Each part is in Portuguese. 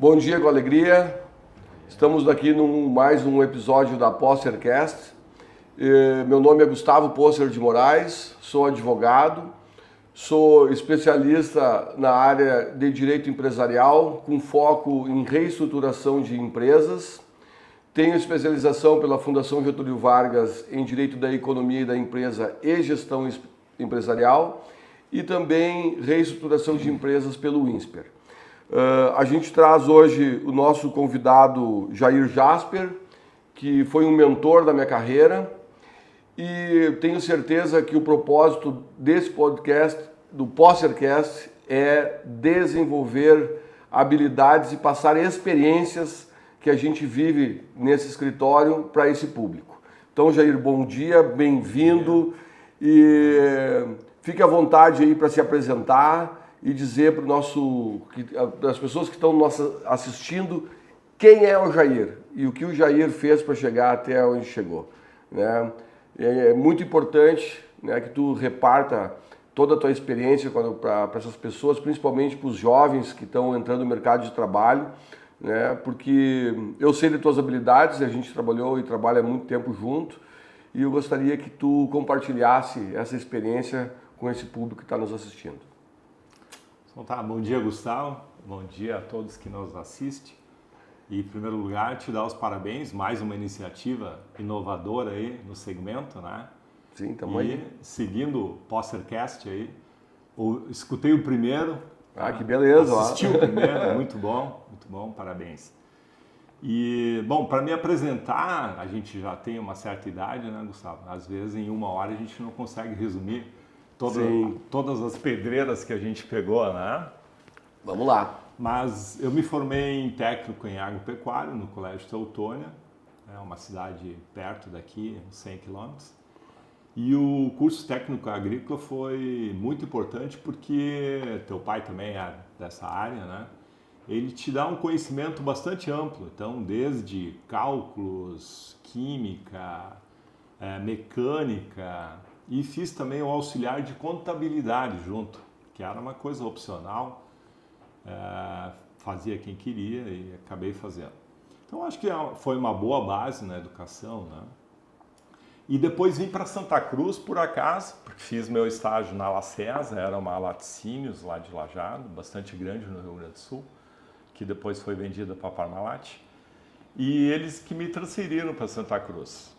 Bom dia com alegria. Estamos aqui mais um episódio da Possercast. Meu nome é Gustavo Posser de Moraes, sou advogado, sou especialista na área de direito empresarial, com foco em reestruturação de empresas. Tenho especialização pela Fundação Getúlio Vargas em Direito da Economia e da Empresa e Gestão Empresarial e também reestruturação de empresas pelo INSPER. A gente traz hoje o nosso convidado Jair Jasper, que foi um mentor da minha carreira, e tenho certeza que o propósito desse podcast, do Possercast, é desenvolver habilidades e passar experiências que a gente vive nesse escritório para esse público. Então, Jair, bom dia, bem-vindo e fique à vontade aí para se apresentar e dizer para as pessoas que estão assistindo quem é o Jair e o que o Jair fez para chegar até onde chegou, né? É muito importante, né, que tu reparta toda a tua experiência para essas pessoas, principalmente para os jovens que estão entrando no mercado de trabalho, né, porque eu sei de tuas habilidades, a gente trabalhou e trabalha há muito tempo junto, e eu gostaria que tu compartilhasse essa experiência com esse público que está nos assistindo. Então tá, bom dia, Gustavo, bom dia a todos que nos assistem. E, em primeiro lugar, te dar os parabéns, mais uma iniciativa inovadora aí no segmento, né? Sim, estamos aí. E seguindo o Possercast aí, escutei o primeiro. Ah, que beleza. Assisti o primeiro, muito bom, parabéns. E, bom, para me apresentar, a gente já tem uma certa idade, né, Gustavo? Às vezes, em uma hora, a gente não consegue resumir todas as pedreiras que a gente pegou, né? Vamos lá. Mas eu me formei em técnico em agropecuário no Colégio Teutônia, é uma cidade perto daqui, uns 100 quilômetros. E o curso técnico agrícola foi muito importante porque teu pai também é dessa área, né? Ele te dá um conhecimento bastante amplo, então desde cálculos, química, mecânica, e fiz também o auxiliar de contabilidade junto, que era uma coisa opcional. Fazia quem queria e acabei fazendo. Então acho que foi uma boa base na educação, né? E depois vim para Santa Cruz por acaso, porque fiz meu estágio na Lacesa, era uma Laticínios lá de Lajeado, bastante grande no Rio Grande do Sul, que depois foi vendida para a Parmalat, e eles que me transferiram para Santa Cruz.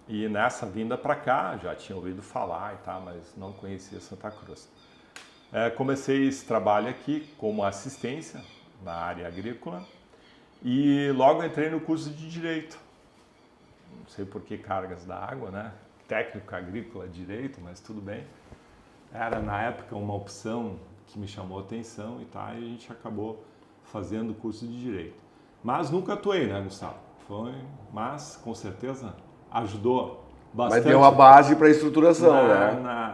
E nessa vinda para cá, já tinha ouvido falar e tal, mas não conhecia Santa Cruz. Comecei esse trabalho aqui como assistência na área agrícola e logo entrei no curso de Direito. Não sei por que cargas da água, né? Técnico agrícola, Direito, mas tudo bem. Era na época uma opção que me chamou a atenção e tal, e a gente acabou fazendo o curso de Direito. Mas nunca atuei, né, Gustavo? Mas com certeza ajudou bastante. Mas deu a base para a estruturação, né?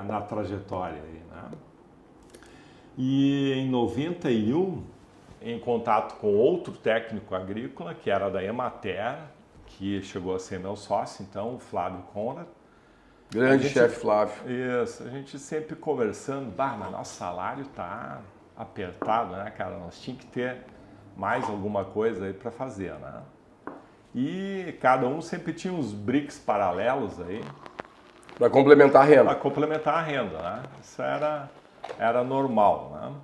Na trajetória aí, né? E em 91, em contato com outro técnico agrícola, que era da Emater, que chegou a ser meu sócio, então, o Flávio Conrad. Grande chefe Flávio. Isso, a gente sempre conversando, mas nosso salário tá apertado, né, cara? Nós tínhamos que ter mais alguma coisa aí para fazer, né? E cada um sempre tinha uns BRICS paralelos aí. Para complementar a renda. Para complementar a renda, né? Isso era normal,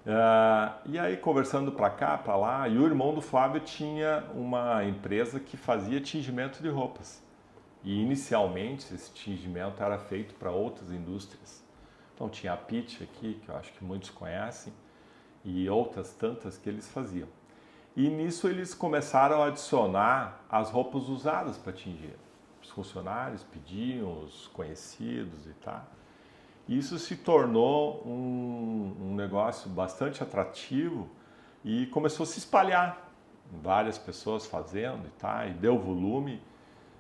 né? E aí, conversando para cá, para lá, e o irmão do Flávio tinha uma empresa que fazia tingimento de roupas. E inicialmente esse tingimento era feito para outras indústrias. Então tinha a Pitt aqui, que eu acho que muitos conhecem, e outras tantas que eles faziam. E nisso eles começaram a adicionar as roupas usadas para tingir. Os funcionários pediam, os conhecidos e tal. Isso se tornou um negócio bastante atrativo e começou a se espalhar. Várias pessoas fazendo e tal, e deu volume.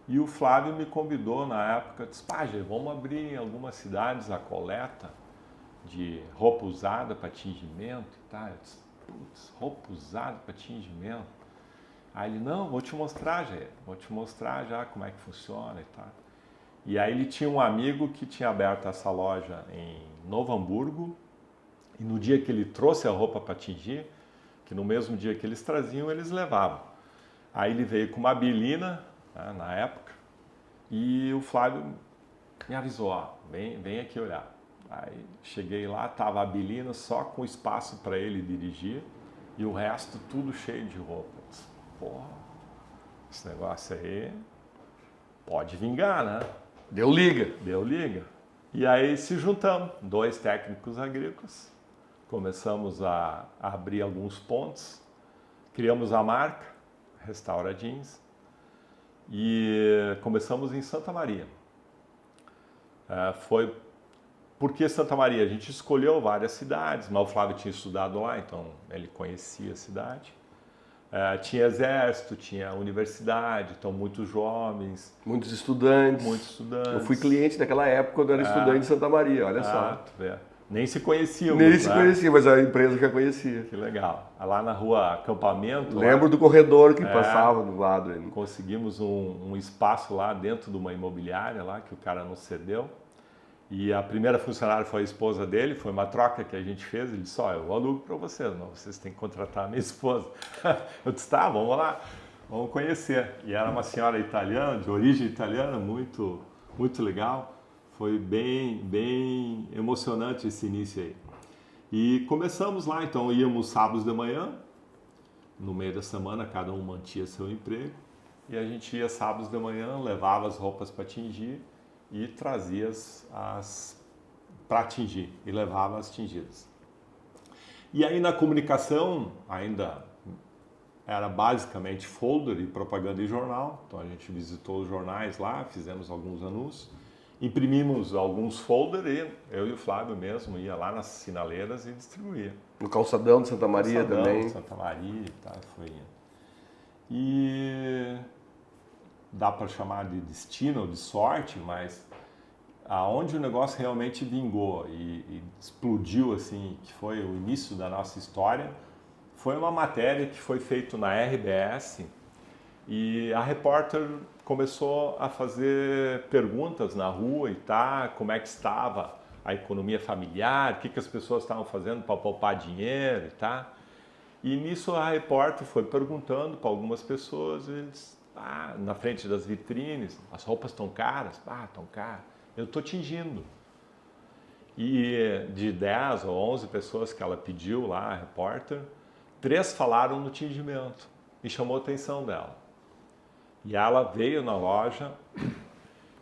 E o Flávio me convidou na época, disse, Jair, vamos abrir em algumas cidades a coleta de roupa usada para tingimento e tal. Eu disse, putz, roupa usada para tingimento? Aí ele, não, vou te mostrar, Jair, vou te mostrar já como é que funciona e tal. E aí ele tinha um amigo que tinha aberto essa loja em Novo Hamburgo, e no dia que ele trouxe a roupa para tingir, que no mesmo dia que eles traziam, eles levavam. Aí ele veio com uma bilina, né, na época, e o Flávio me avisou, ó, vem aqui olhar. Aí cheguei lá, tava a bilina só com espaço para ele dirigir e o resto tudo cheio de roupas. Porra, esse negócio aí pode vingar, né? Deu liga. Deu liga. E aí se juntamos, 2 técnicos agrícolas, começamos a abrir alguns pontos, criamos a marca, Restaura Jeans, e começamos em Santa Maria. Foi porque Santa Maria, a gente escolheu várias cidades, mas o Flávio tinha estudado lá, então ele conhecia a cidade. Tinha exército, tinha universidade, então muitos jovens. Muitos estudantes. Eu fui cliente naquela época quando era estudante de Santa Maria, olha só. Nem se conheciam. Nem se conhecia, mas a empresa já conhecia. Que legal. Lá na rua Acampamento. Lembro do corredor que passava do lado. Conseguimos um espaço lá dentro de uma imobiliária lá que o cara nos cedeu. E a primeira funcionária foi a esposa dele, foi uma troca que a gente fez. Ele disse, ó, eu alugo para vocês, não, vocês têm que contratar a minha esposa. Eu disse, tá, vamos lá, vamos conhecer. E era uma senhora italiana, de origem italiana, muito, muito legal. Foi bem emocionante esse início aí. E começamos lá, então íamos sábados de manhã, no meio da semana cada um mantinha seu emprego. E a gente ia sábados de manhã, levava as roupas para tingir e trazia as para tingir e levava as tingidas. E aí na comunicação ainda era basicamente folder e propaganda em jornal, então a gente visitou os jornais lá, fizemos alguns anúncios, imprimimos alguns folders e eu e o Flávio mesmo ia lá nas sinaleiras e distribuía. No calçadão de Santa Maria também. Santa Maria e tal, foi indo. E dá para chamar de destino ou de sorte, mas aonde o negócio realmente vingou e explodiu assim, que foi o início da nossa história, foi uma matéria que foi feita na RBS e a repórter começou a fazer perguntas na rua e como é que estava a economia familiar, o que as pessoas estavam fazendo para poupar dinheiro e tá. E nisso a repórter foi perguntando para algumas pessoas, eles, na frente das vitrines, as roupas estão caras? Estão caras. Eu estou tingindo. E de 10 ou 11 pessoas que ela pediu lá, a repórter, 3 falaram no tingimento e chamou a atenção dela. E ela veio na loja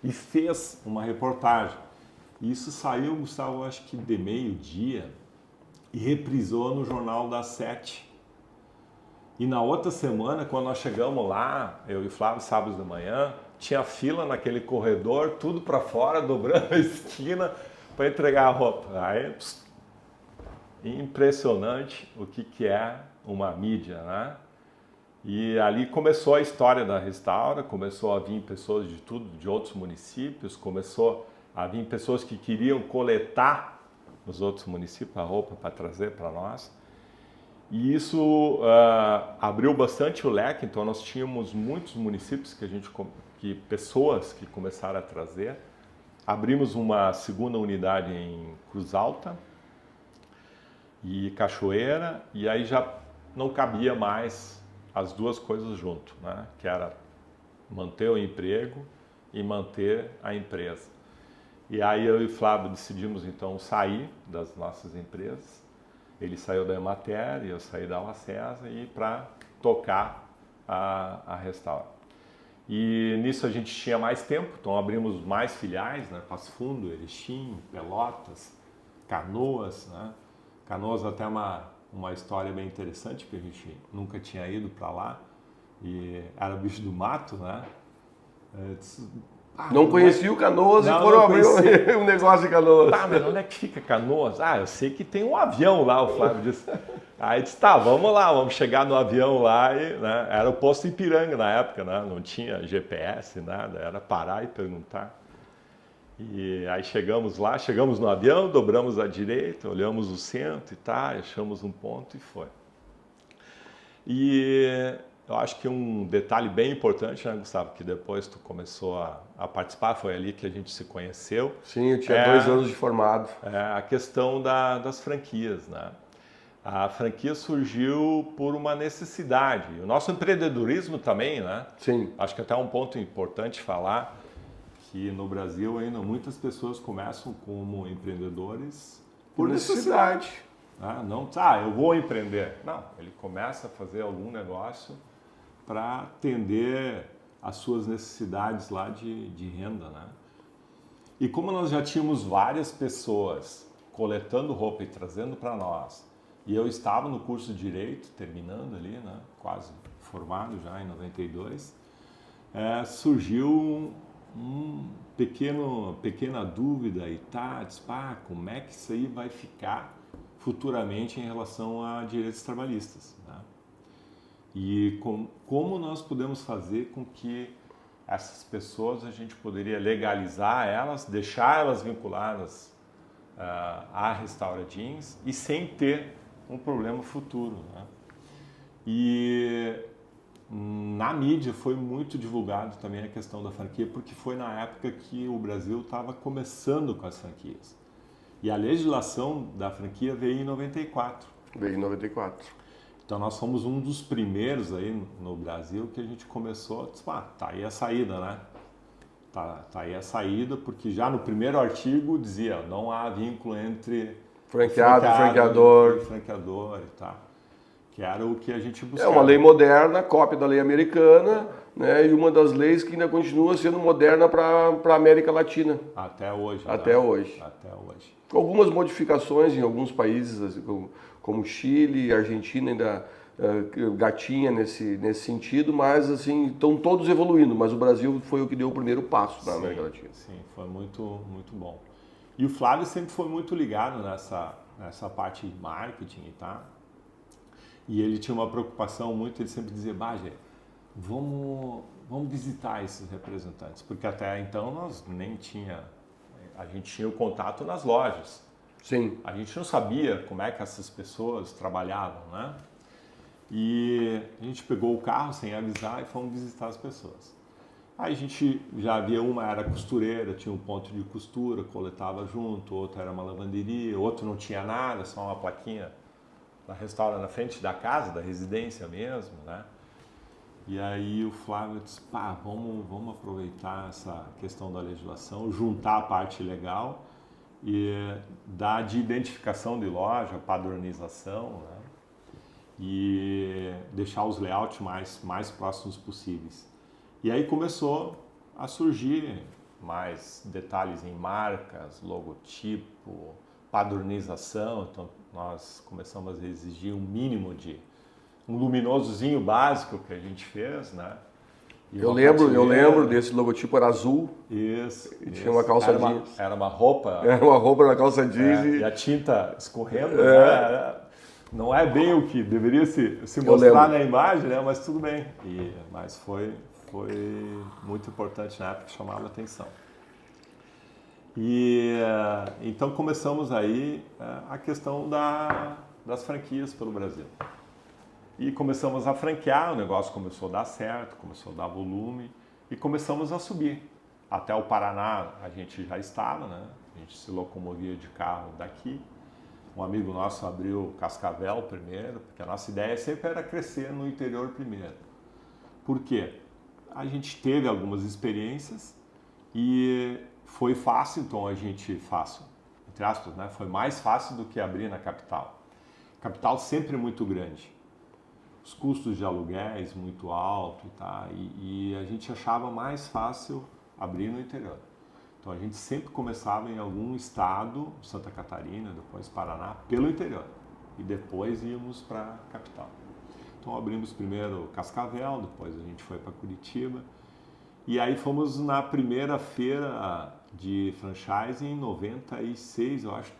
e fez uma reportagem. E isso saiu, Gustavo, acho que de meio-dia e reprisou no Jornal das 7. E na outra semana, quando nós chegamos lá, eu e o Flávio, sábados de manhã, tinha fila naquele corredor, tudo para fora, dobrando a esquina para entregar a roupa. Aí, impressionante o que é uma mídia, né? E ali começou a história da Restaura, começou a vir pessoas de de outros municípios, começou a vir pessoas que queriam coletar nos outros municípios a roupa para trazer para nós. E isso abriu bastante o leque, então nós tínhamos muitos municípios pessoas que começaram a trazer. Abrimos uma segunda unidade em Cruz Alta e Cachoeira, e aí já não cabia mais as duas coisas junto, né? Que era manter o emprego e manter a empresa. E aí eu e o Flávio decidimos então sair das nossas empresas. Ele saiu da Emater e eu saí da Lacesa e para tocar a Restaura. E nisso a gente tinha mais tempo, então abrimos mais filiais, né? Passo Fundo, Erechim, Pelotas, Canoas, né? Canoas até uma história bem interessante, porque a gente nunca tinha ido para lá e era bicho do mato, né? Não conhecia o Canoas e foram abrir um negócio em Canoas. Mas onde é que fica Canoas? Eu sei que tem um avião lá, o Flávio disse. Aí disse, vamos lá, vamos chegar no avião lá. E, né, era o posto Ipiranga na época, né? Não tinha GPS, nada, era parar e perguntar. E aí chegamos lá, chegamos no avião, dobramos à direita, olhamos o centro e achamos um ponto e foi. E eu acho que um detalhe bem importante, né, Gustavo, que depois tu começou a participar, foi ali que a gente se conheceu. Sim, eu tinha 2 anos de formado. A questão das franquias, né? A franquia surgiu por uma necessidade. O nosso empreendedorismo também, né? Sim. Acho que até um ponto importante falar que no Brasil ainda muitas pessoas começam como empreendedores por necessidade. Não, eu vou empreender. Não, ele começa a fazer algum negócio para atender às suas necessidades lá de renda, né? E como nós já tínhamos várias pessoas coletando roupa e trazendo para nós, e eu estava no curso de Direito, terminando ali, né, quase formado já em 92, surgiu pequena dúvida e como é que isso aí vai ficar futuramente em relação a direitos trabalhistas, né? E como nós podemos fazer com que essas pessoas a gente poderia legalizar elas, deixar elas vinculadas à Restaura Jeans e sem ter um problema futuro, né? E na mídia foi muito divulgado também a questão da franquia, porque foi na época que o Brasil estava começando com as franquias. E a legislação da franquia veio em 94. Veio em 94. Então nós fomos um dos primeiros aí no Brasil que a gente começou, tá aí a saída, né? Tá aí a saída, porque já no primeiro artigo dizia, não há vínculo entre franqueado e franqueador e tal. Que era o que a gente buscava. É uma lei moderna, cópia da lei americana, né? E uma das leis que ainda continua sendo moderna para a América Latina. Até hoje. Até hoje. Até hoje. Com algumas modificações em alguns países, assim, como Chile e Argentina, ainda gatinha nesse sentido, mas assim, estão todos evoluindo. Mas o Brasil foi o que deu o primeiro passo na América Latina. Sim, foi muito, muito bom. E o Flávio sempre foi muito ligado nessa parte de marketing e tal. E ele tinha uma preocupação muito, ele sempre dizia, Bagé, vamos visitar esses representantes, porque até então nós nem tinha, a gente tinha o contato nas lojas. Sim. A gente não sabia como é que essas pessoas trabalhavam, né? E a gente pegou o carro sem avisar e fomos visitar as pessoas. Aí a gente já havia uma era costureira, tinha um ponto de costura, coletava junto, outra era uma lavanderia, outro não tinha nada, só uma plaquinha da Restaura na frente da casa, da residência mesmo, né? E aí o Flávio disse, vamos aproveitar essa questão da legislação, juntar a parte legal e dar de identificação de loja, padronização, né? E deixar os layouts mais próximos possíveis. E aí começou a surgir mais detalhes em marcas, logotipo, padronização, então nós começamos a exigir um mínimo de um luminosozinho básico que a gente fez, né? Eu lembro desse logotipo, era azul. Isso. E tinha uma calça jeans. Era uma roupa. Era uma roupa na calça jeans. E a tinta escorrendo, né? Não é bem o que deveria se mostrar na imagem, né? Mas tudo bem. Mas foi muito importante na época, chamava a atenção. E então começamos aí a questão das franquias pelo Brasil. E começamos a franquear, o negócio começou a dar certo, começou a dar volume e começamos a subir. Até o Paraná a gente já estava, né? A gente se locomovia de carro daqui. Um amigo nosso abriu Cascavel primeiro, porque a nossa ideia sempre era crescer no interior primeiro. Por quê? A gente teve algumas experiências e foi fácil, então entre aspas, né? Foi mais fácil do que abrir na capital. Capital sempre é muito grande. Os custos de aluguéis muito altos, tá? E a gente achava mais fácil abrir no interior. Então a gente sempre começava em algum estado, Santa Catarina, depois Paraná, pelo interior. E depois íamos para a capital. Então abrimos primeiro Cascavel, depois a gente foi para Curitiba. E aí fomos na primeira feira de franchise em 96, eu acho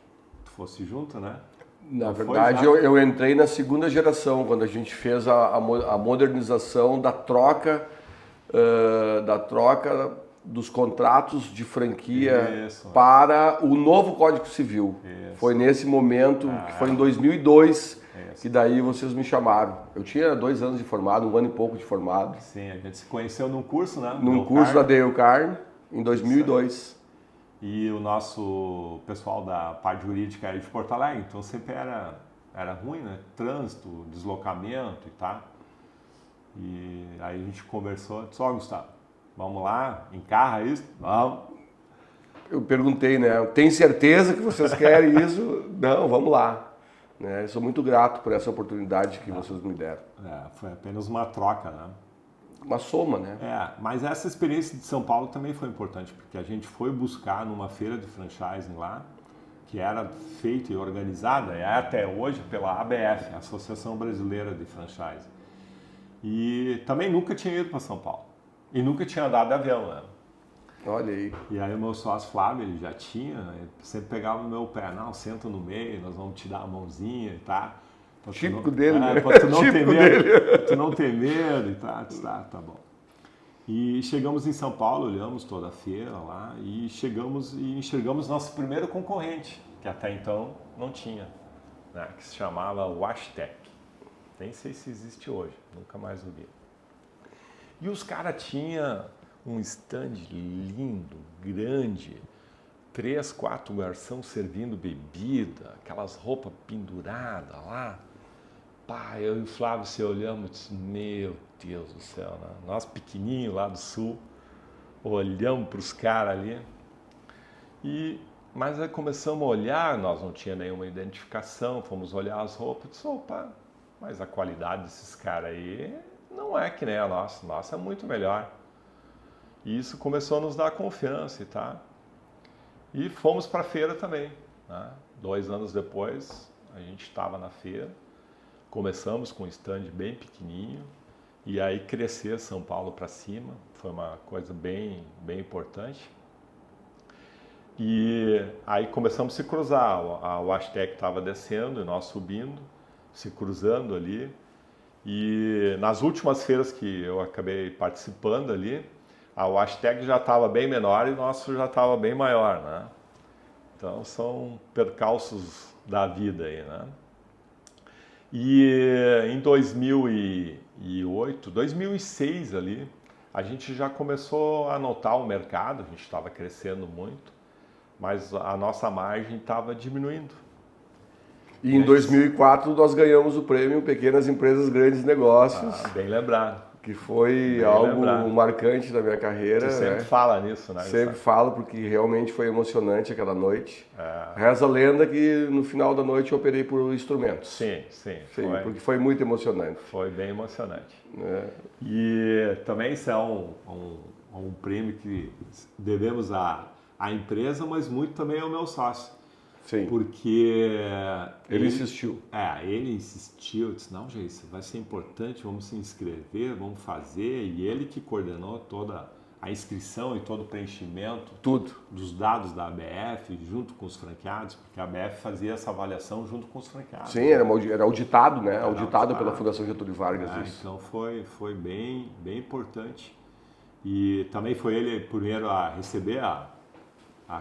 que fosse junto, né? Na verdade, eu entrei na segunda geração, quando a gente fez a modernização da troca dos contratos de franquia para o novo Código Civil. Isso. Foi nesse momento, que foi em 2002, que daí vocês me chamaram. Eu tinha 2 anos de formado, 1 ano e pouco de formado. Sim, a gente se conheceu num curso, né? Num curso da Dale Carne, em 2002. E o nosso pessoal da parte jurídica era de Porto Alegre, então sempre era era ruim, né? Trânsito, deslocamento e tal. E aí a gente conversou, disse, ó, Gustavo, vamos lá, encarra isso? Vamos. Eu perguntei, né? Tem certeza que vocês querem isso? Não, vamos lá. Né? Eu sou muito grato por essa oportunidade que vocês me deram. Foi apenas uma troca, né? Uma soma, né? Mas essa experiência de São Paulo também foi importante, porque a gente foi buscar numa feira de franchising lá, que era feita e organizada, até hoje, pela ABF, Associação Brasileira de Franchising. E também nunca tinha ido para São Paulo. E nunca tinha andado de avião, né? Olha aí. E aí o meu sócio Flávio, ele já tinha, ele sempre pegava no meu pé, não, senta no meio, nós vamos te dar a mãozinha e tá. Típico dele, né? Pra tu não ter Típico medo, dele. tu não ter medo e tá bom. E chegamos em São Paulo, olhamos toda a feira lá e chegamos e enxergamos nosso primeiro concorrente, que até então não tinha, né? Que se chamava Washtec. Nem sei se existe hoje, nunca mais ouvi. E os caras tinham um stand lindo, grande, 3, 4 garçons servindo bebida, aquelas roupas penduradas lá. Pá, eu e o Flávio se olhamos e disse, meu Deus do céu, né? Nós pequenininhos lá do sul, olhamos para os caras ali. Mas aí começamos a olhar, nós não tinha nenhuma identificação, fomos olhar as roupas, disse, opa, mas a qualidade desses caras aí não é que nem a nossa é muito melhor. E isso começou a nos dar confiança, tá? E fomos para a feira também, né? 2 anos depois, a gente estava na feira, começamos com um stand bem pequenininho, e aí crescer São Paulo para cima, foi uma coisa bem importante. E aí começamos a se cruzar, a Washtec estava descendo e nós subindo, se cruzando ali. E nas últimas feiras que eu acabei participando ali, a Washtec já estava bem menor e o nosso já estava bem maior, né? Então são percalços da vida aí, né? E em 2008, 2006 ali, a gente já começou a notar o mercado, a gente estava crescendo muito, mas a nossa margem estava diminuindo. E em 2004 nós ganhamos o prêmio Pequenas Empresas Grandes Negócios. Bem lembrado. Que foi Bem algo lembrado. marcante da minha carreira. Tu sempre né? fala nisso, né? Sempre falo, porque realmente foi emocionante aquela noite. É. Reza a lenda que no final da noite eu operei por instrumentos. Sim, foi. Porque foi muito emocionante. Foi bem emocionante. É. E também isso é um prêmio que devemos à empresa, mas muito também ao meu sócio. Sim. Porque ele insistiu. Ele insistiu, disse, não, gente, isso vai ser importante, vamos se inscrever, vamos fazer. E ele que coordenou toda a inscrição e todo o preenchimento Tudo. dos dados da ABF, junto com os franqueados, porque a ABF fazia essa avaliação junto com os franqueados. Sim, era auditado, né? Auditado pela Fundação Getúlio Vargas. Então foi bem importante. E também foi ele primeiro a receber a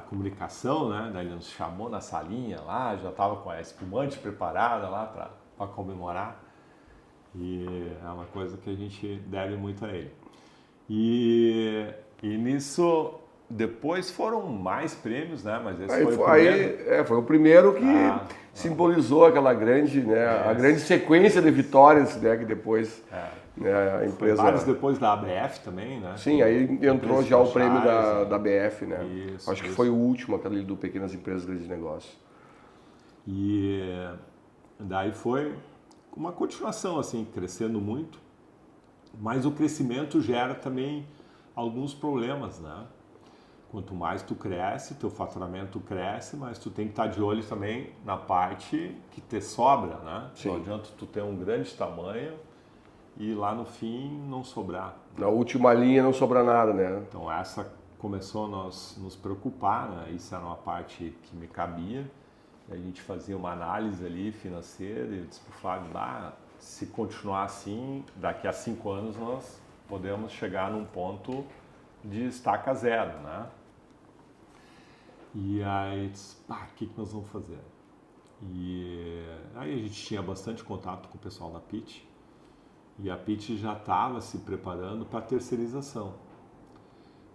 comunicação, né? Daí ele nos chamou na salinha lá, já estava com a espumante preparada lá para comemorar. E é uma coisa que a gente deve muito a ele. E nisso, depois foram mais prêmios, né? Mas esse foi o primeiro. Foi o primeiro que simbolizou aquela grande, né? A grande sequência de vitórias, né? Que depois né, a empresa... Vários depois da ABF também, né? Sim, aí entrou já o prêmio da ABF, né? Isso, Acho que foi o último, aquele do Pequenas Empresas Grandes Negócios. E daí foi uma continuação, assim, crescendo muito, mas o crescimento gera também alguns problemas, né? Quanto mais tu cresce, teu faturamento cresce, mas tu tem que estar de olho também na parte que te sobra, né? Sim. Não adianta tu ter um grande tamanho e lá no fim não sobrar. Na última linha não sobra nada, né? Então essa começou a nos preocupar, né? Isso era uma parte que me cabia. A gente fazia uma análise ali financeira e eu disse para o Flávio, se continuar assim, daqui a 5 anos nós podemos chegar num ponto de estaca zero, né? E aí disse, o que nós vamos fazer? E aí a gente tinha bastante contato com o pessoal da Pitch e a Pitch já estava se preparando para a terceirização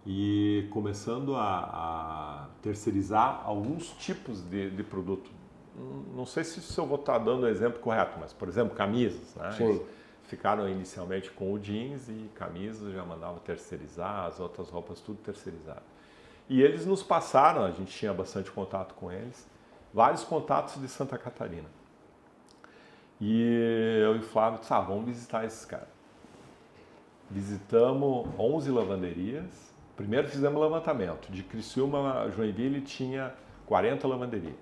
e começando a terceirizar alguns tipos de produto. não sei se eu vou estar dando o exemplo correto, mas, por exemplo, camisas, né? Sim. Eles ficaram inicialmente com o jeans e camisas já mandavam terceirizar, as outras roupas tudo terceirizado. E eles nos passaram, a gente tinha bastante contato com eles, vários contatos de Santa Catarina. E eu e o Flávio disse, vamos visitar esses caras. Visitamos 11 lavanderias. Primeiro fizemos levantamento. De Criciúma a Joinville tinha 40 lavanderias.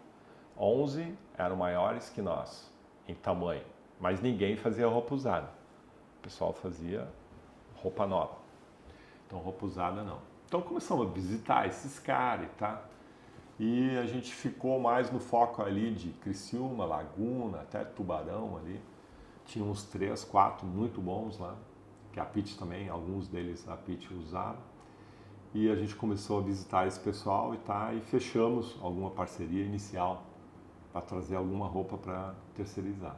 11 eram maiores que nós, em tamanho. Mas ninguém fazia roupa usada. O pessoal fazia roupa nova. Então roupa usada não. Então começamos a visitar esses caras, tá? E a gente ficou mais no foco ali de Criciúma, Laguna, até Tubarão ali. Tinha uns 3, 4 muito bons lá, que a Pitty também, alguns deles a Pitty usava. E a gente começou a visitar esse pessoal e fechamos alguma parceria inicial para trazer alguma roupa para terceirizar.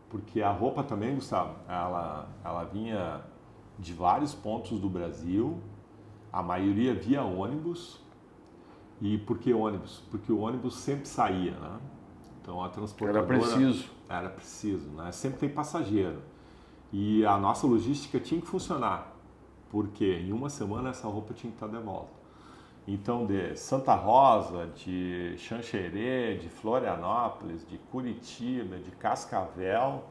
Porque a roupa também, Gustavo, ela vinha de vários pontos do Brasil, a maioria via ônibus. E por que ônibus? Porque o ônibus sempre saía, né? Então a transportadora... Era preciso, né? Sempre tem passageiro. E a nossa logística tinha que funcionar, porque em uma semana essa roupa tinha que estar de volta. Então de Santa Rosa, de Xanxerê, de Florianópolis, de Curitiba, de Cascavel,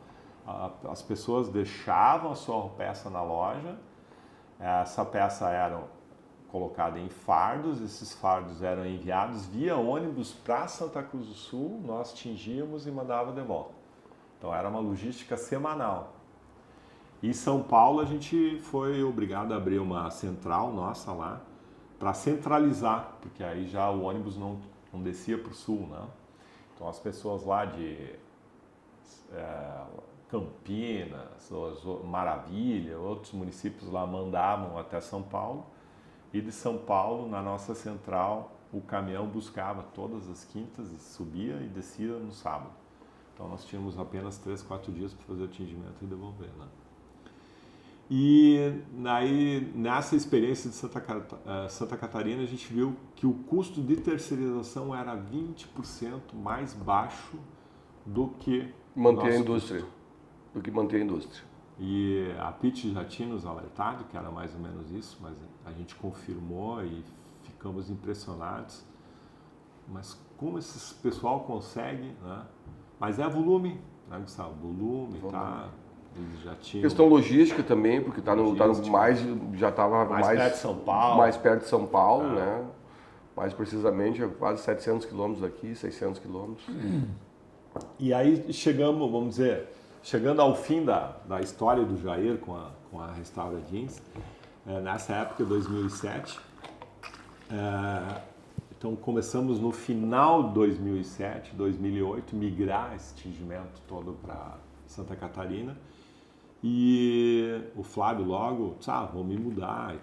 as pessoas deixavam a sua peça na loja, essa peça era colocada em fardos, esses fardos eram enviados via ônibus para Santa Cruz do Sul, nós tingíamos e mandava de volta. Então era uma logística semanal. Em São Paulo a gente foi obrigado a abrir uma central nossa lá para centralizar, porque aí já o ônibus não descia para o sul, né? Então as pessoas lá de Campinas, Maravilha, outros municípios lá mandavam até São Paulo. E de São Paulo, na nossa central, o caminhão buscava todas as quintas e subia e descia no sábado. Então nós tínhamos apenas 3, 4 dias para fazer o tingimento e devolver, né? E aí, nessa experiência de Santa Catarina, a gente viu que o custo de terceirização era 20% mais baixo do que manter a indústria. E a Pitty já tinha nos alertado que era mais ou menos isso, mas a gente confirmou e ficamos impressionados. Mas como esse pessoal consegue, né? Mas é volume, né, Gustavo? Volume, tá? Eles já tinham... Questão logística também, porque já estava mais perto de São Paulo. Mais perto de São Paulo, né? Mais precisamente, quase 700 quilômetros daqui, 600 quilômetros. E aí chegando ao fim da história do Jair com a Restaura Jeans, nessa época, 2007, então começamos no final de 2007, 2008, migrar esse tingimento todo para Santa Catarina. E o Flávio logo disse, vou me mudar e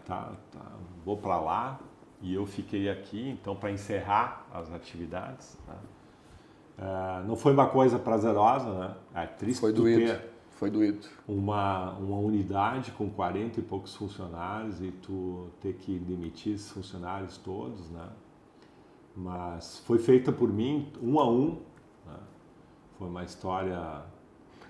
vou para lá. E eu fiquei aqui, então, para encerrar as atividades, né? Não foi uma coisa prazerosa, né? É triste Foi doído. Uma unidade com 40 e poucos funcionários e tu ter que demitir esses funcionários todos, né? Mas foi feita por mim, um a um, né? Foi uma história,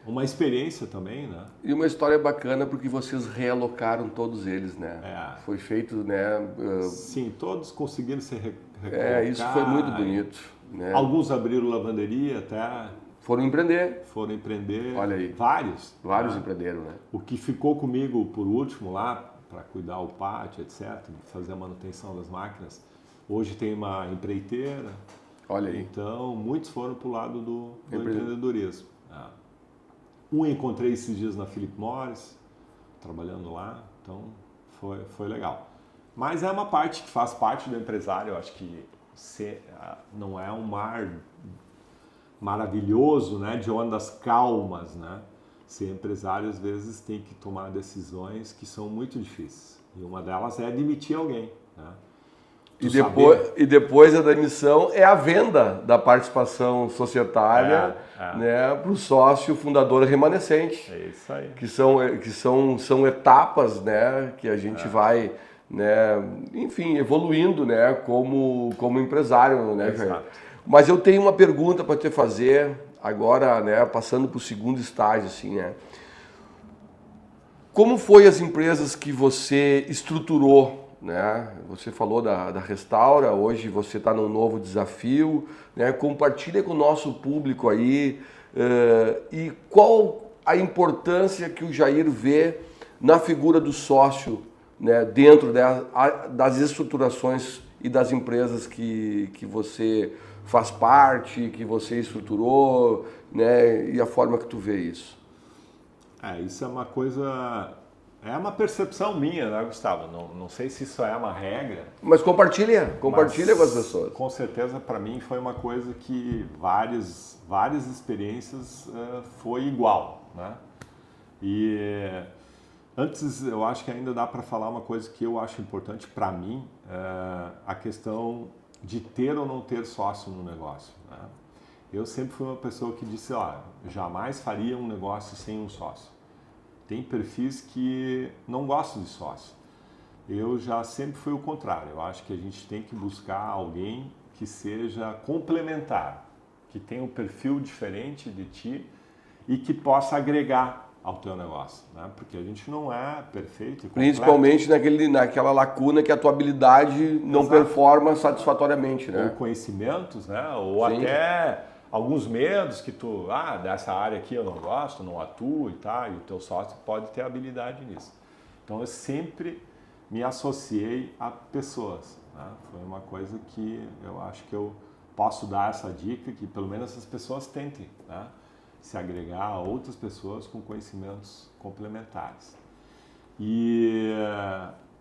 uma experiência também, né? E uma história bacana porque vocês realocaram todos eles, né? Foi feito, né? Sim, todos conseguiram se recolocar. Isso foi muito bonito, né? Alguns abriram lavanderia até... Foram empreender. Olha aí. Vários empreenderam, né? O que ficou comigo por último lá, para cuidar o pátio, etc., fazer a manutenção das máquinas, hoje tem uma empreiteira. Olha aí. Então, muitos foram para o lado do empreendedorismo. Um encontrei esses dias na Philip Morris, trabalhando lá, então foi legal. Mas é uma parte que faz parte do empresário, eu acho que não é um mar maravilhoso, né, de ondas calmas, né? Ser empresário às vezes tem que tomar decisões que são muito difíceis. E uma delas é demitir alguém, né? E depois da demissão é a venda da participação societária, né, para o sócio fundador remanescente. É isso aí. Que são etapas, né, que a gente vai, né, enfim, evoluindo, né, como empresário, né, Jair? Mas eu tenho uma pergunta para te fazer agora, né, passando para o segundo estágio, assim, né? Como foi as empresas que você estruturou, né? Você falou da Restaura, hoje você está num novo desafio, né? Compartilha com o nosso público aí e qual a importância que o Jair vê na figura do sócio, né? Dentro das estruturações e das empresas que você faz parte, que você estruturou, né? E a forma que tu vê isso. Isso é uma coisa, é uma percepção minha, né, Gustavo? Não sei se isso é uma regra. Mas compartilha com as pessoas. Com certeza, para mim, foi uma coisa que várias experiências foi igual, né? E antes, eu acho que ainda dá para falar uma coisa que eu acho importante para mim, a questão de ter ou não ter sócio no negócio, né? Eu sempre fui uma pessoa que disse, jamais faria um negócio sem um sócio. Tem perfis que não gostam de sócio. Eu já sempre fui o contrário. Eu acho que a gente tem que buscar alguém que seja complementar, que tenha um perfil diferente de ti e que possa agregar ao teu negócio, né? Porque a gente não é perfeito e completo. Principalmente naquela lacuna que a tua habilidade não performa satisfatoriamente, né? Ou conhecimentos, né? Ou Sim. até alguns medos que tu, dessa área aqui eu não gosto, não atuo e tal, e o teu sócio pode ter habilidade nisso. Então eu sempre me associei a pessoas, né? Foi uma coisa que eu acho que eu posso dar essa dica, que pelo menos as pessoas tentem, né? Se agregar a outras pessoas com conhecimentos complementares. E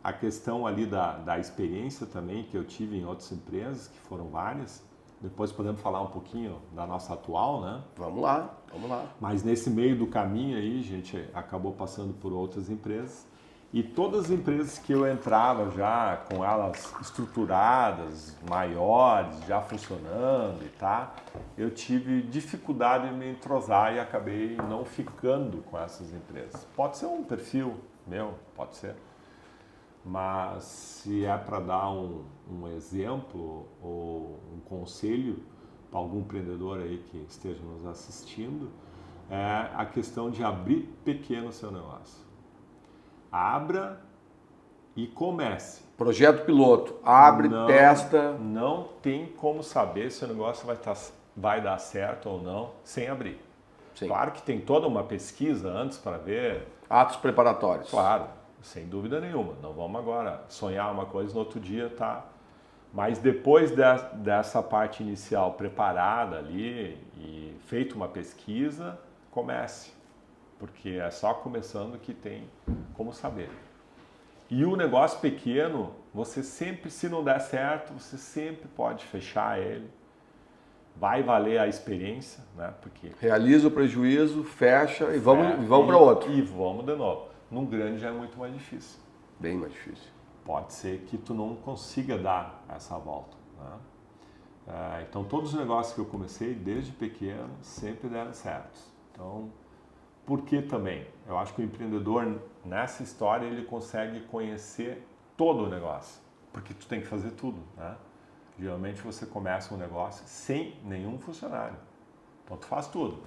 a questão ali da experiência também que eu tive em outras empresas, que foram várias, depois podemos falar um pouquinho da nossa atual, né? Vamos lá. Mas nesse meio do caminho aí, a gente acabou passando por outras empresas. E todas as empresas que eu entrava já com elas estruturadas, maiores, já funcionando e tá, eu tive dificuldade em me entrosar e acabei não ficando com essas empresas. Pode ser um perfil meu, pode ser. Mas se é para dar um exemplo ou um conselho para algum empreendedor aí que esteja nos assistindo, é a questão de abrir pequeno o seu negócio. Abra e comece. Projeto piloto. Abre, testa. Não tem como saber se o negócio vai dar certo ou não sem abrir. Sim. Claro que tem toda uma pesquisa antes para ver. Atos preparatórios. Claro, sem dúvida nenhuma. Não vamos agora sonhar uma coisa no outro dia, tá? Mas depois dessa parte inicial preparada ali e feita uma pesquisa, comece. Porque é só começando que tem como saber. E o negócio pequeno, você sempre, se não der certo, você sempre pode fechar ele. Vai valer a experiência, né? Porque realiza o prejuízo, fecha e vamos para outro. E vamos de novo. Num grande já é muito mais difícil. Bem mais difícil. Pode ser que tu não consiga dar essa volta, né? Então todos os negócios que eu comecei desde pequeno sempre deram certo. Então, por que também? Eu acho que o empreendedor, nessa história, ele consegue conhecer todo o negócio. Porque tu tem que fazer tudo, né? Geralmente você começa um negócio sem nenhum funcionário. Então tu faz tudo.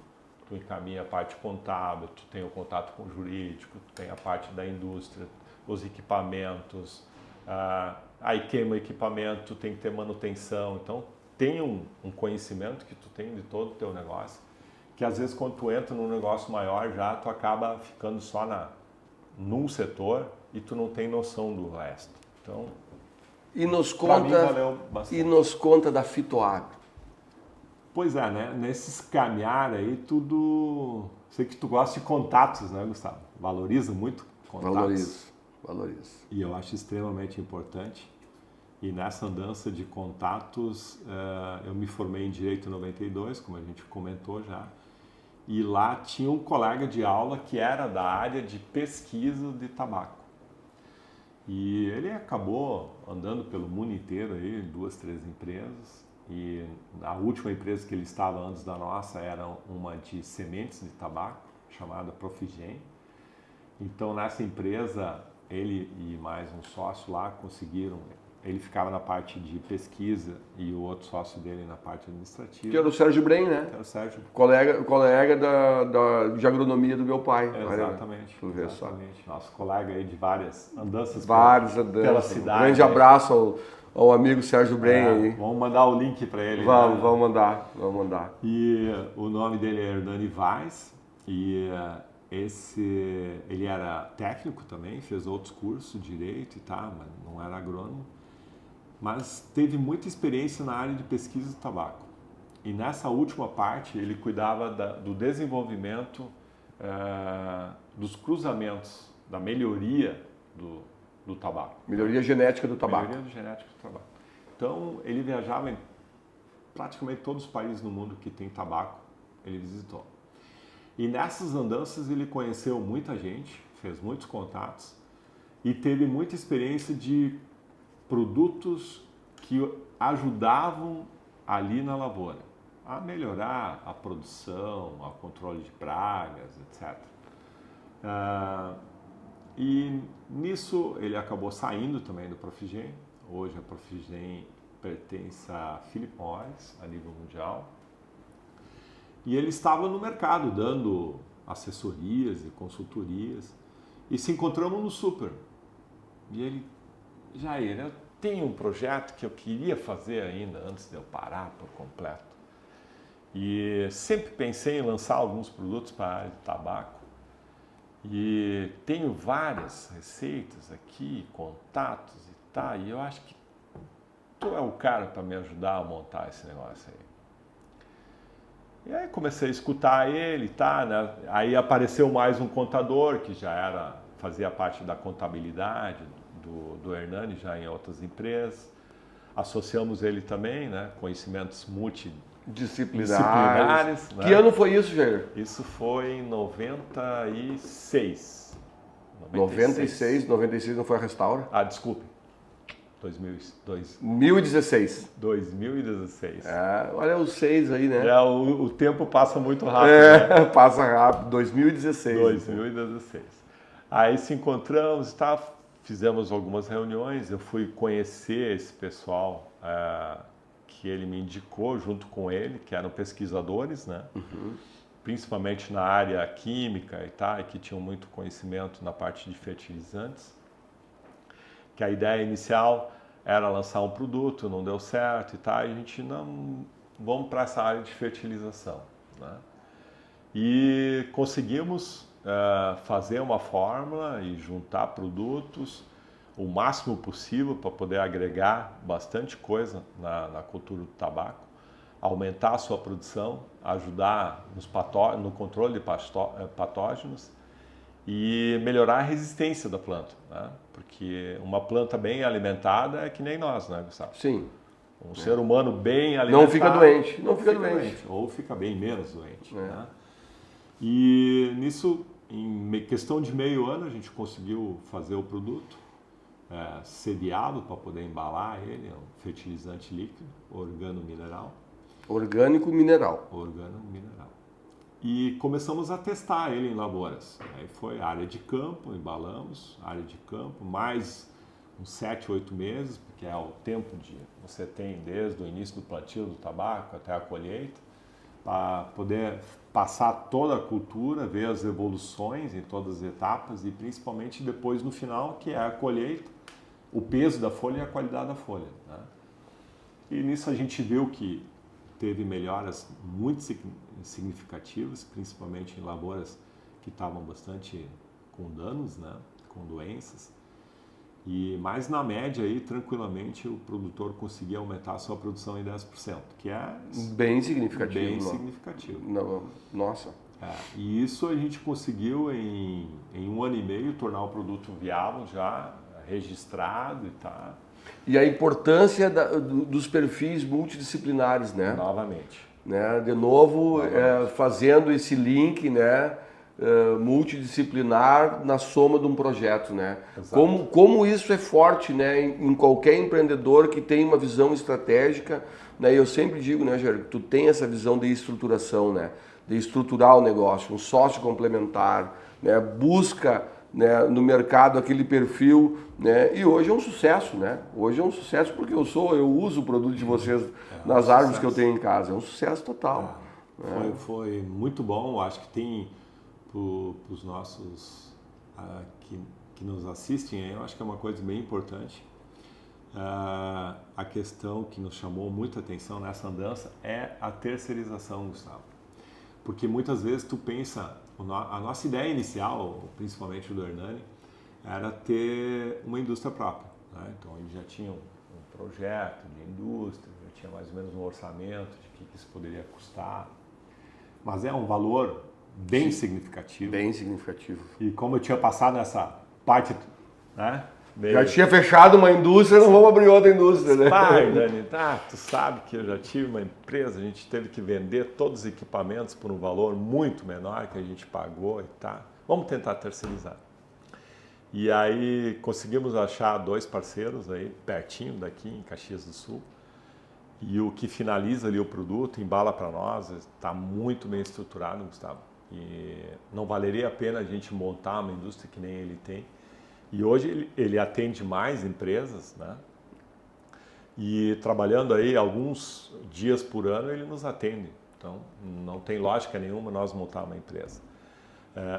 Tu encaminha a parte contábil, tu tem o contato com o jurídico, tu tem a parte da indústria, os equipamentos, aí queima o equipamento, tu tem que ter manutenção. Então tem um conhecimento que tu tem de todo o teu negócio, que às vezes quando tu entra num negócio maior já tu acaba ficando só num setor e tu não tem noção do resto. Então, e nos conta da Fitoagro. Pois é, né? Nesses caminhar aí tudo... Sei que tu gosta de contatos, né, Gustavo? Valoriza muito contatos. Valorizo. E eu acho extremamente importante. E nessa andança de contatos, eu me formei em Direito em 92, como a gente comentou já. E lá tinha um colega de aula que era da área de pesquisa de tabaco. E ele acabou andando pelo mundo inteiro aí, 2, 3 empresas. E a última empresa que ele estava antes da nossa era uma de sementes de tabaco, chamada Profigen. Então nessa empresa, ele e mais um sócio lá conseguiram ele ficava na parte de pesquisa e o outro sócio dele na parte administrativa. Que era o Sérgio Bren, né? Era o Sérgio. Colega de agronomia do meu pai. Exatamente. Exatamente. Nosso colega aí de várias andanças pela cidade. Um grande abraço ao amigo Sérgio Bren aí. Vamos mandar o link para ele. Vamos mandar. E o nome dele é Hernani Vaz e ele era técnico também, fez outros cursos, direito e tal, mas não era agrônomo. Mas teve muita experiência na área de pesquisa do tabaco. E nessa última parte ele cuidava do desenvolvimento, dos cruzamentos, da melhoria do tabaco. Melhoria genética do tabaco. Melhoria genética do tabaco. Então ele viajava em praticamente todos os países no mundo que tem tabaco, ele visitou. E nessas andanças ele conheceu muita gente, fez muitos contatos e teve muita experiência de produtos que ajudavam ali na lavoura a melhorar a produção, o controle de pragas, etc. E nisso ele acabou saindo também do Profigem. Hoje a Profigem pertence a Philip Morris a nível mundial. E ele estava no mercado dando assessorias e consultorias e se encontramos no super. E ele, Jair, eu tenho um projeto que eu queria fazer ainda antes de eu parar por completo. E sempre pensei em lançar alguns produtos para a área de tabaco. E tenho várias receitas aqui, contatos e tal, e eu acho que tu é o cara para me ajudar a montar esse negócio aí. E aí comecei a escutar ele, tá, né? Aí apareceu mais um contador que fazia parte da contabilidade do Hernani já em outras empresas. Associamos ele também, né? Conhecimentos multidisciplinares. Né? Que ano foi isso, Jair? Isso foi em 96. 96 não foi a Restaura? Ah, desculpe. 2016. 2016. Olha os 6 aí, né? O tempo passa muito rápido. Né? Passa rápido. 2016. 2016. Aí se encontramos e tal, fizemos algumas reuniões. Eu fui conhecer esse pessoal que ele me indicou junto com ele, que eram pesquisadores, né? Uhum. Principalmente na área química e tal, e que tinham muito conhecimento na parte de fertilizantes. Que a ideia inicial era lançar um produto, não deu certo e tal, e a gente não vamos para essa área de fertilização, né? E conseguimos fazer uma fórmula e juntar produtos o máximo possível para poder agregar bastante coisa na cultura do tabaco, aumentar a sua produção, ajudar no controle de patógenos e melhorar a resistência da planta, né? Porque uma planta bem alimentada é que nem nós, né, Gustavo? Sim. Um ser humano bem alimentado não fica doente, ou fica bem menos doente, né? E nisso, em questão de meio ano, a gente conseguiu fazer o produto sediado para poder embalar ele, é um fertilizante líquido, organo-mineral. Orgânico-mineral. Organo-mineral. E começamos a testar ele em lavouras. Aí foi área de campo, embalamos, área de campo, mais uns 7, 8 meses, porque é o tempo de você tem desde o início do plantio do tabaco até a colheita, para poder passar toda a cultura, ver as evoluções em todas as etapas e principalmente depois no final, que é a colheita, o peso da folha e a qualidade da folha, né? E nisso a gente viu que teve melhoras muito significativas, principalmente em lavouras que estavam bastante com danos, né, com doenças. Mas na média aí, tranquilamente, o produtor conseguia aumentar a sua produção em 10%, que é bem significativo. Bem significativo. Nossa. E isso a gente conseguiu em 1 ano e meio tornar o produto viável já, registrado e tal. E a importância dos perfis multidisciplinares, né? Novamente. Né? De novo, fazendo esse link, né? Multidisciplinar na soma de um projeto, né? Como isso é forte, né? Em qualquer empreendedor que tem uma visão estratégica, né? Eu sempre digo, né, Jair, tu tem essa visão de estruturação, né? De estruturar o negócio, um sócio complementar, né? Busca né, no mercado aquele perfil, né, e hoje é um sucesso, né? Hoje é um sucesso porque eu uso o produto de vocês nas árvores que eu tenho em casa, é um sucesso total. Foi muito bom, acho que tem para os nossos que nos assistem, eu acho que é uma coisa bem importante. A questão que nos chamou muita atenção nessa andança é a terceirização, Gustavo. Porque muitas vezes tu pensa, a nossa ideia inicial, principalmente do Hernani, era ter uma indústria própria, né? Então ele já tinha um projeto de indústria, já tinha mais ou menos um orçamento de que isso poderia custar, mas é um valor bem significativo. Bem significativo. E como eu tinha passado nessa parte, né? Já tinha fechado uma indústria, não vamos abrir outra indústria, né? Dani, tu sabe que eu já tive uma empresa, a gente teve que vender todos os equipamentos por um valor muito menor que a gente pagou e tá. Vamos tentar terceirizar. E aí conseguimos achar 2 parceiros aí, pertinho daqui, em Caxias do Sul. E o que finaliza ali o produto, embala para nós, está muito bem estruturado, Gustavo. E não valeria a pena a gente montar uma indústria que nem ele tem. E hoje ele atende mais empresas, né? E trabalhando aí alguns dias por ano ele nos atende. Então não tem lógica nenhuma nós montar uma empresa.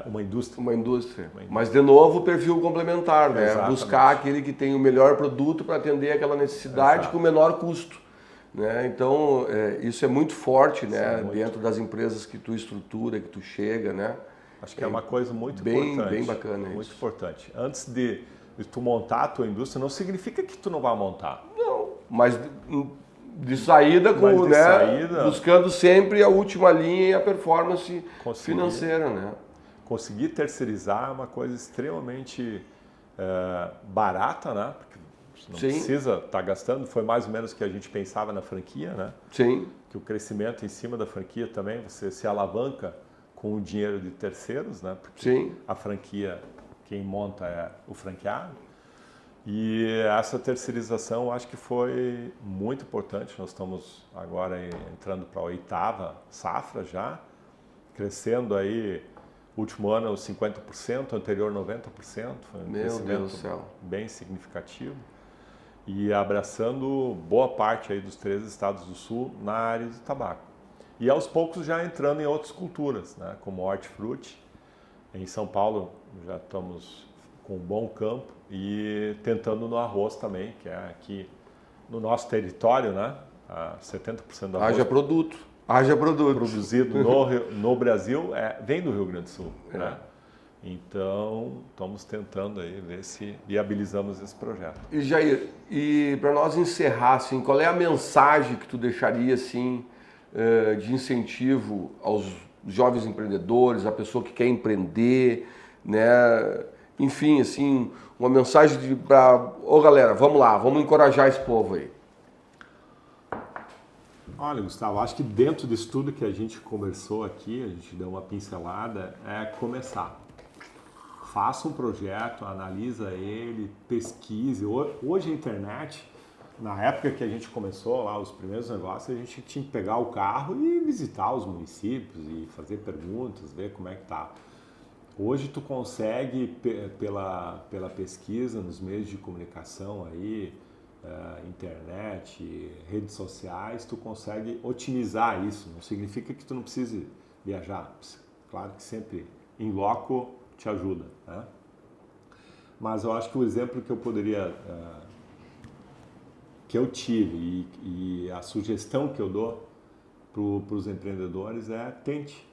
Uma indústria. Uma indústria. Mas de novo o perfil complementar, né? Exatamente. Buscar aquele que tem o melhor produto para atender aquela necessidade. Exato. Com o menor custo. Né? Então isso é muito forte, né? Dentro das empresas que tu estrutura, que tu chega, né? Acho que é uma coisa muito bem, importante. Bem bacana isso. Muito importante. Antes de tu montar a tua indústria, não significa que tu não vai montar. Não, mas de saída, buscando sempre a última linha e a performance financeira, né? Conseguir terceirizar é uma coisa extremamente barata, né? Porque você não precisa estar gastando. Foi mais ou menos o que a gente pensava na franquia, né? Sim. Que o crescimento em cima da franquia também, você se alavanca com o dinheiro de terceiros, né? Porque a franquia, quem monta é o franqueado. E essa terceirização, acho que foi muito importante. Nós estamos agora entrando para a 8ª safra já, crescendo aí, último ano 50%, anterior 90%. Foi um crescimento bem significativo. E abraçando boa parte aí dos 3 estados do sul na área de tabaco. E aos poucos já entrando em outras culturas, né? Como hortifruti. Em São Paulo já estamos com um bom campo e tentando no arroz também, que é aqui no nosso território, né? 70% do arroz. Haja produto. Produzido no Brasil vem do Rio Grande do Sul. Né? Então, estamos tentando aí ver se viabilizamos esse projeto. E Jair, para nós encerrar, assim, qual é a mensagem que tu deixaria, assim, de incentivo aos jovens empreendedores, a pessoa que quer empreender, né? Enfim, assim, uma mensagem para... Ô galera, vamos lá, vamos encorajar esse povo aí. Olha, Gustavo, acho que dentro disso tudo que a gente conversou aqui, a gente deu uma pincelada, é começar. Faça um projeto, analisa ele, pesquise. Hoje a internet... Na época que a gente começou lá os primeiros negócios, a gente tinha que pegar o carro e visitar os municípios e fazer perguntas, ver como é que tá. Hoje tu consegue, pela pesquisa nos meios de comunicação aí, internet, redes sociais, tu consegue otimizar isso. Não significa que tu não precise viajar. Claro que sempre em loco te ajuda, né? Mas eu acho que o exemplo que eu poderia... que eu tive e a sugestão que eu dou para os empreendedores é tente.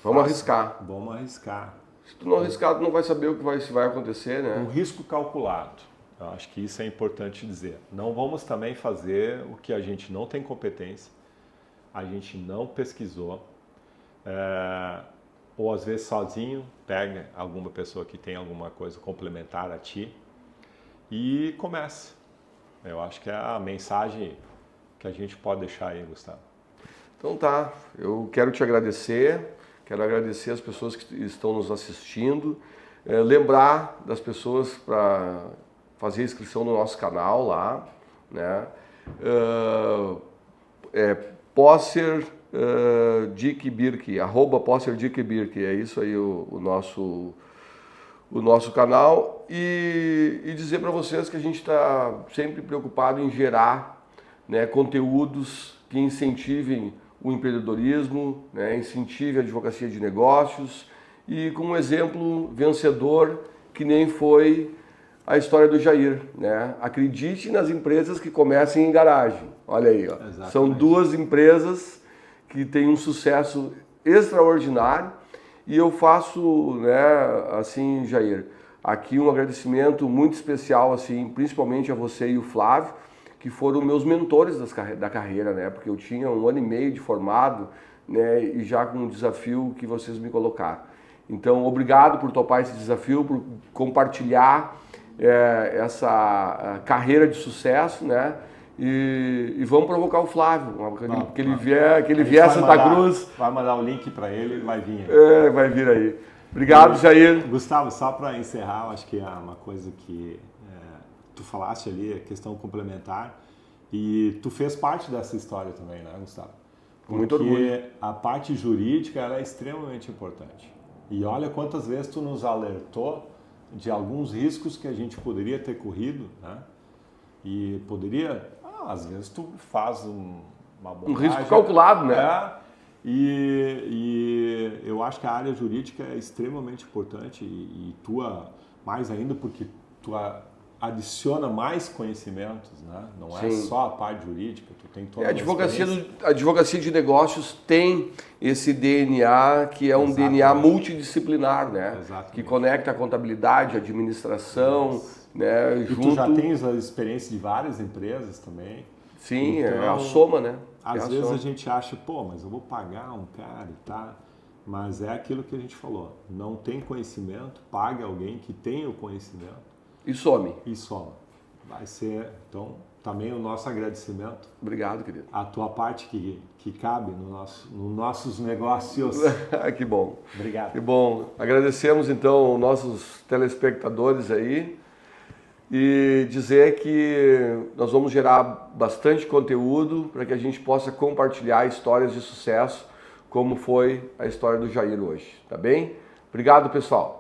Vamos arriscar. Vamos arriscar. Se tu não arriscar, tu não vai saber o que vai acontecer, né? Um risco calculado. Eu acho que isso é importante dizer. Não vamos também fazer o que a gente não tem competência, a gente não pesquisou, ou às vezes sozinho, pega alguma pessoa que tem alguma coisa complementar a ti e comece. Eu acho que é a mensagem que a gente pode deixar aí, Gustavo. Então tá, eu quero te agradecer, quero agradecer as pessoas que estão nos assistindo, lembrar das pessoas para fazer inscrição no nosso canal lá, né? Posser Dick Birk, @Posser Dick Birk, é isso aí o nosso o nosso canal e dizer para vocês que a gente está sempre preocupado em gerar, né, conteúdos que incentivem o empreendedorismo, né, incentive a advocacia de negócios e com um exemplo vencedor que nem foi a história do Jair, né? Acredite nas empresas que comecem em garagem. Olha aí, ó. São 2 empresas que têm um sucesso extraordinário e eu faço, né, assim, Jair, aqui um agradecimento muito especial, assim, principalmente a você e o Flávio, que foram meus mentores da carreira, né? Porque eu tinha 1 ano e meio de formado, né? E já com o desafio que vocês me colocaram. Então, obrigado por topar esse desafio, por compartilhar essa carreira de sucesso, né? E vamos provocar o Flávio, que ele vier a Santa Cruz. Vai mandar o link para ele vai vir. Vai vir aí. Obrigado, Jair. Gustavo, só para encerrar, eu acho que é uma coisa que tu falaste ali, a questão complementar, e tu fez parte dessa história também, né, Gustavo? Muito orgulho. Porque a parte jurídica ela é extremamente importante. E olha quantas vezes tu nos alertou de alguns riscos que a gente poderia ter corrido, né? E poderia, às vezes tu faz uma bobagem. Um risco calculado, né? E eu acho que a área jurídica é extremamente importante e tua, mais ainda porque tu adiciona mais conhecimentos, né? Não é só a parte jurídica, tu tem toda a advocacia de negócios tem esse DNA que é um DNA multidisciplinar, né? Exatamente. Que conecta a contabilidade, a administração, né? E tu já tens a experiência de várias empresas também. Sim, então, é a soma, né? Às vezes a gente acha, mas eu vou pagar um cara e tá, mas é aquilo que a gente falou, não tem conhecimento, pague alguém que tenha o conhecimento. E some. Vai ser, então, também o nosso agradecimento. Obrigado, querido. A tua parte que cabe nos nossos negócios. Que bom. Obrigado. Que bom. Agradecemos, então, os nossos telespectadores aí e dizer que nós vamos gerar bastante conteúdo para que a gente possa compartilhar histórias de sucesso, como foi a história do Jair hoje. Tá bem? Obrigado, pessoal.